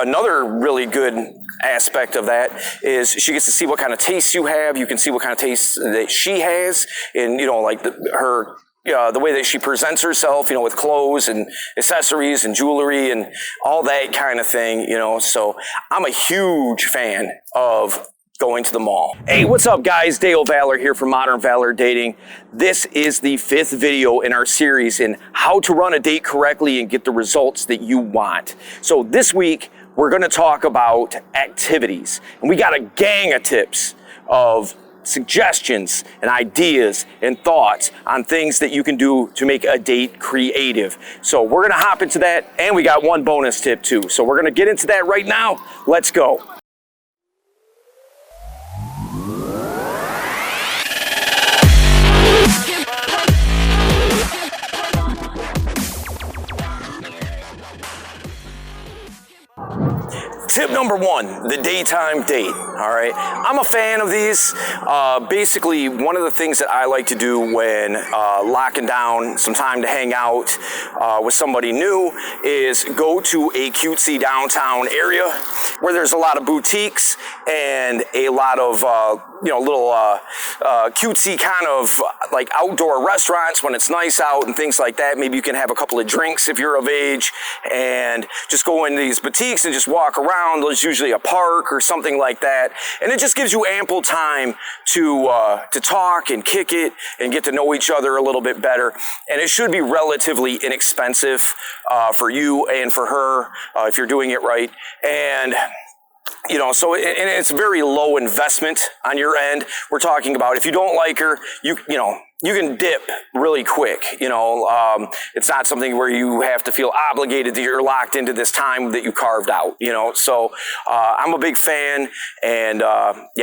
another really good aspect of that is she gets to see what kind of tastes you have. You can see what kind of tastes that she has, and like the way that she presents herself, with clothes and accessories and jewelry and all that kind of thing, So I'm a huge fan of going to the mall. Hey, what's up, guys? Dale Valor here from Modern Valor Dating. This is the 5th video in our series in how to run a date correctly and get the results that you want. So this week, we're going to talk about activities. And we got a gang of tips of suggestions and ideas and thoughts on things that you can do to make a date creative. So we're going to hop into that, and we got one bonus tip too. So we're going to get into that right now. Let's go. Tip number 1, the daytime date, all right? I'm a fan of these. Basically, one of the things that I like to do when locking down some time to hang out with somebody new is go to a cutesy downtown area where there's a lot of boutiques and a lot of, little cutesy kind of like outdoor restaurants when it's nice out and things like that. Maybe you can have a couple of drinks if you're of age and just go into these boutiques and just walk around. There's usually a park or something like that, and it just gives you ample time to talk and kick it and get to know each other a little bit better. And it should be relatively inexpensive for you and for her if you're doing it right. And so it's very low investment on your end. We're talking about if you don't like her, you can dip really quick. It's not something where you have to feel obligated that you're locked into this time that you carved out, So I'm a big fan. And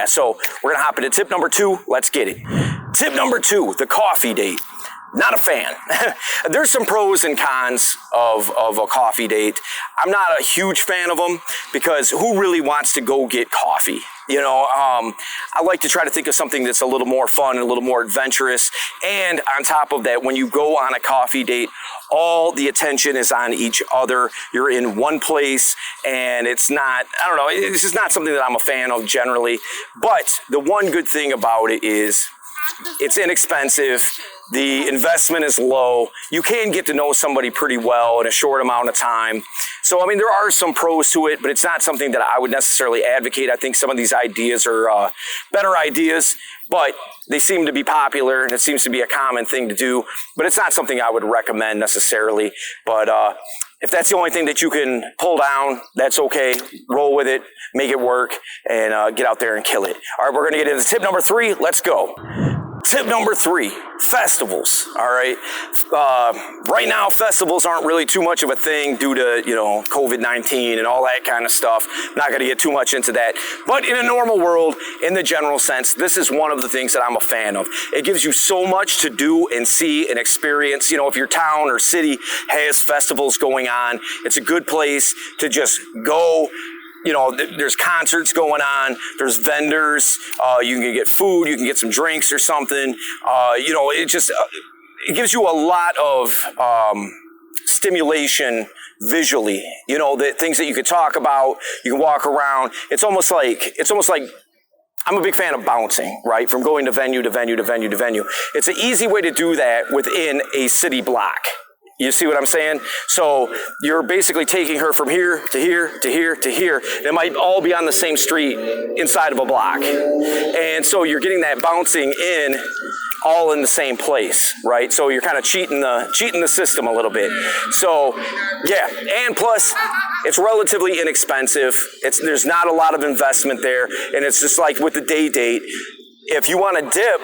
so we're going to hop into tip number 2. Let's get it. Tip number 2, the coffee date. Not a fan. There's some pros and cons of a coffee date. I'm not a huge fan of them because who really wants to go get coffee? I like to try to think of something that's a little more fun and a little more adventurous. And on top of that, when you go on a coffee date, all the attention is on each other. You're in one place, and it's not, it's just not something that I'm a fan of generally. But the one good thing about it is it's inexpensive. The investment is low. You can get to know somebody pretty well in a short amount of time. So, there are some pros to it, but it's not something that I would necessarily advocate. I think some of these ideas are better ideas, but they seem to be popular, and it seems to be a common thing to do. But it's not something I would recommend necessarily. But if that's the only thing that you can pull down, that's okay. Roll with it, make it work, and get out there and kill it. All right, we're going to get into tip number 3. Let's go. Tip number 3, festivals, all right? Right now, festivals aren't really too much of a thing due to, COVID-19 and all that kind of stuff. I'm not going to get too much into that. But in a normal world, in the general sense, this is one of the things that I'm a fan of. It gives you so much to do and see and experience. If your town or city has festivals going on, it's a good place to just go. There's concerts going on, there's vendors, you can get food, you can get some drinks or something. It gives you a lot of stimulation visually, the things that you can talk about, you can walk around. It's almost like I'm a big fan of bouncing, right? From going to venue to venue to venue to venue. It's an easy way to do that within a city block. You see what I'm saying? So you're basically taking her from here to here to here to here. It might all be on the same street inside of a block. And so you're getting that bouncing in all in the same place, right? So you're kind of cheating the system a little bit. So yeah, and plus it's relatively inexpensive. There's not a lot of investment there. And it's just like with the day date, if you want to dip,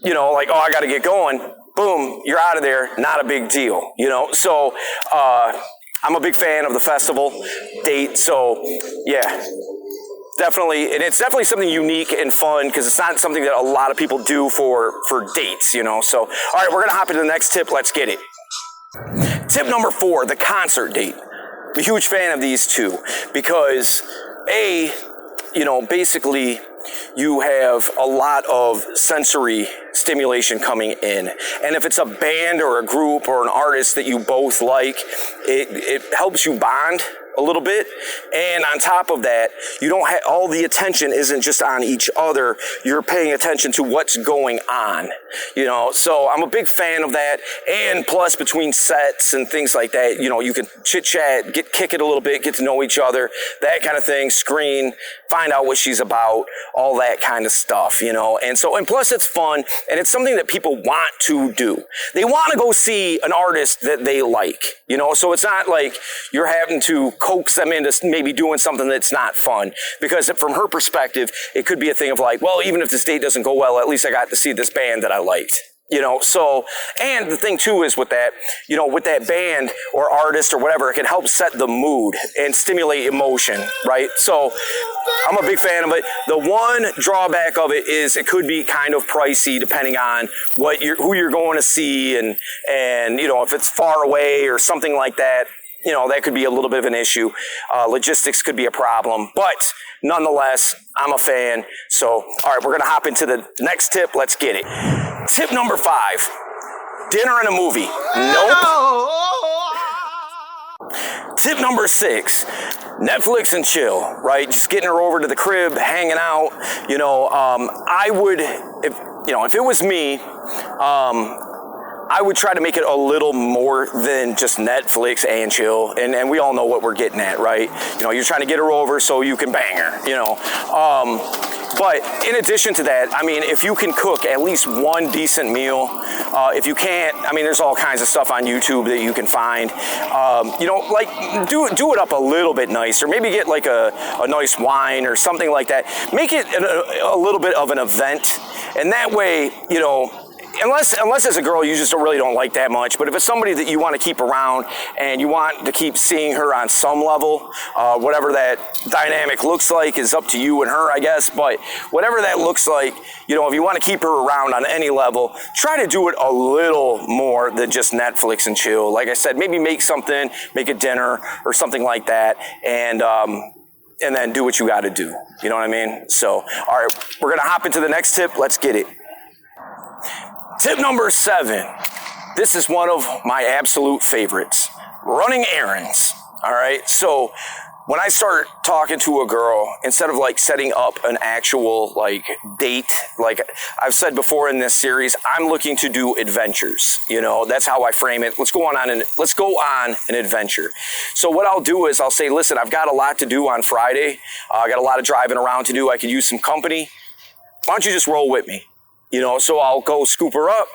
I got to get going. Boom, you're out of there, not a big deal, So I'm a big fan of the festival date, so yeah, definitely. And it's definitely something unique and fun because it's not something that a lot of people do for dates, So, all right, we're going to hop into the next tip. Let's get it. Tip number 4, the concert date. I'm a huge fan of these two because, basically you have a lot of sensory stimulation coming in. And if it's a band or a group or an artist that you both like, it helps you bond a little bit. And on top of that, you don't have, all the attention isn't just on each other. You're paying attention to what's going on, you know? So I'm a big fan of that. And plus between sets and things like that, you know, you can chit chat, kick it a little bit, get to know each other, that kind of thing, screen, find out what she's about, all that kind of stuff, you know? And so, and plus it's fun and it's something that people want to do. They want to go see an artist that they like, you know? So it's not like you're having to coax them into maybe doing something that's not fun, because from her perspective, it could be a thing of like, well, even if this date doesn't go well, at least I got to see this band that I liked. You know, so, and the thing too is with that, you know, with that band or artist or whatever, it can help set the mood and stimulate emotion, right? So I'm a big fan of it. The one drawback of it is it could be kind of pricey depending on who you're going to see and, you know, if it's far away or something like that, you know, that could be a little bit of an issue. Logistics could be a problem, but nonetheless, I'm a fan. So, all right, we're going to hop into the next tip. Let's get it. Tip number 5, dinner and a movie. Nope. Tip number 6, Netflix and chill, right? Just getting her over to the crib, hanging out. You know, I would, if it was me, I would try to make it a little more than just Netflix and chill. And we all know what we're getting at, right? You know, you're trying to get her over so you can bang her, you know. But in addition to that, I mean, if you can cook at least one decent meal, if you can't, I mean, there's all kinds of stuff on YouTube that you can find. You know, like do it up a little bit nicer. Maybe get like a nice wine or something like that. Make it a little bit of an event. And that way, you know, Unless as a girl you just really don't like that much, but if it's somebody that you want to keep around and you want to keep seeing her on some level, whatever that dynamic looks like is up to you and her, I guess, but whatever that looks like, you know, if you want to keep her around on any level, try to do it a little more than just Netflix and chill. Like I said, maybe make a dinner or something like that, and then do what you got to do. You know what I mean? So, all right, we're going to hop into the next tip. Let's get it. Tip number 7. This is one of my absolute favorites. Running errands. All right. So when I start talking to a girl, instead of like setting up an actual like date, like I've said before in this series, I'm looking to do adventures. You know, that's how I frame it. Let's go on an adventure. So what I'll do is I'll say, listen, I've got a lot to do on Friday. I got a lot of driving around to do. I could use some company. Why don't you just roll with me? You know, so I'll go scoop her up.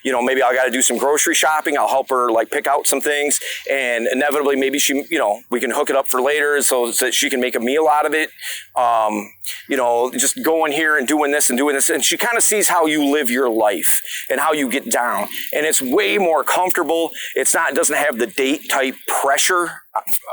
You know, maybe I got to do some grocery shopping. I'll help her like pick out some things, and inevitably maybe she, you know, we can hook it up for later so that she can make a meal out of it. You know, just going here and doing this, and she kind of sees how you live your life and how you get down, and it's way more comfortable. It doesn't have the date type pressure,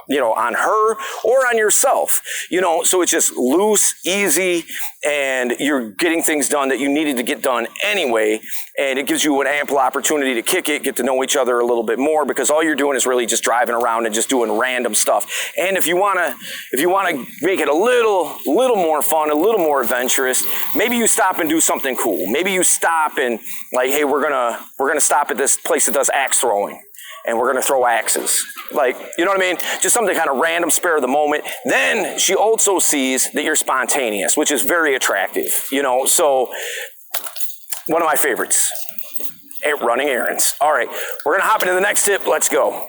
you know, on her or on yourself, you know, so it's just loose, easy, and you're getting things done that you needed to get done anyway, and it gives you an ample opportunity to kick it, get to know each other a little bit more, because all you're doing is really just driving around and just doing random stuff. And if you want to make it a little more fun, a little more adventurous, maybe you stop and do something cool. Maybe you stop and like, hey, we're gonna stop at this place that does axe throwing, and we're going to throw axes. Like, you know what I mean? Just something kind of random, spare of the moment. Then she also sees that you're spontaneous, which is very attractive, you know? So, one of my favorites, running errands. All right, we're going to hop into the next tip. Let's go.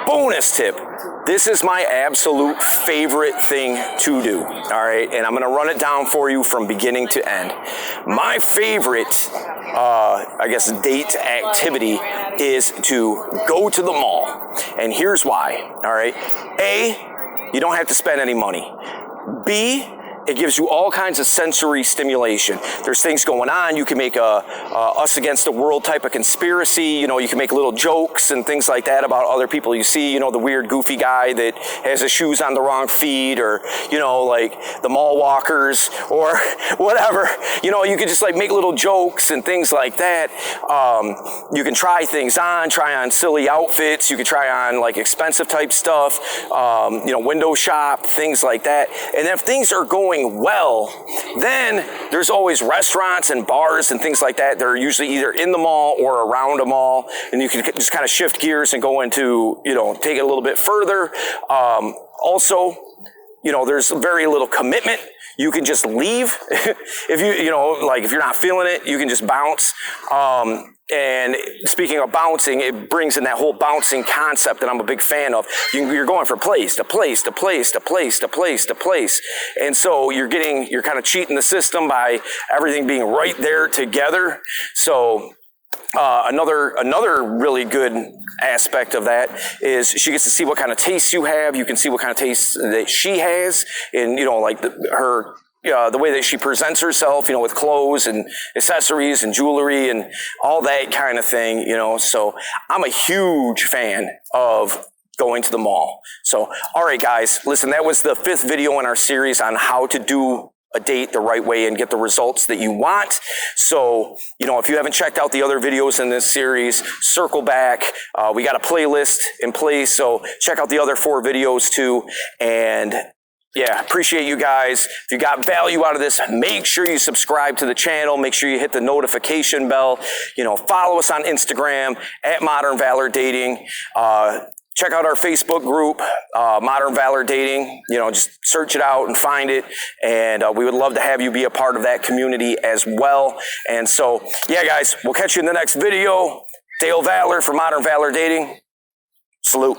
Bonus tip. This is my absolute favorite thing to do, all right? And I'm going to run it down for you from beginning to end. My favorite, date activity is to go to the mall. And here's why, all right? A, you don't have to spend any money. B, it gives you all kinds of sensory stimulation. There's things going on. You can make a us against the world type of conspiracy. You know, you can make little jokes and things like that about other people you see. You know, the weird, goofy guy that has his shoes on the wrong feet, or, you know, like the mall walkers or whatever. You know, you could just like make little jokes and things like that. You can try things on, try on silly outfits. You can try on like expensive type stuff. You know, window shop, things like that. And if things are going going well, then there's always restaurants and bars and things like that. They're usually either in the mall or around a mall, and you can just kind of shift gears and go into, you know, take it a little bit further. Also, you know, there's very little commitment. You can just leave if you know, like if you're not feeling it, you can just bounce. And speaking of bouncing, it brings in that whole bouncing concept that I'm a big fan of. You're going from place to place to place to place to place to place. And so you're kind of cheating the system by everything being right there together. So another really good aspect of that is she gets to see what kind of tastes you have. You can see what kind of tastes that she has, and you know, like the way that she presents herself, you know, with clothes and accessories and jewelry and all that kind of thing, you know. So I'm a huge fan of going to the mall. So, all right, guys, listen, that was the 5th video in our series on how to do a date the right way and get the results that you want. So, you know, if you haven't checked out the other videos in this series, circle back. We got a playlist in place, so check out the other 4 videos too. And yeah, appreciate you guys. If you got value out of this, make sure you subscribe to the channel. Make sure you hit the notification bell. You know, follow us on Instagram at Modern Valor Dating. Check out our Facebook group, Modern Valor Dating. You know, just search it out and find it. And we would love to have you be a part of that community as well. And so, yeah, guys, we'll catch you in the next video. Dale Valor for Modern Valor Dating. Salute.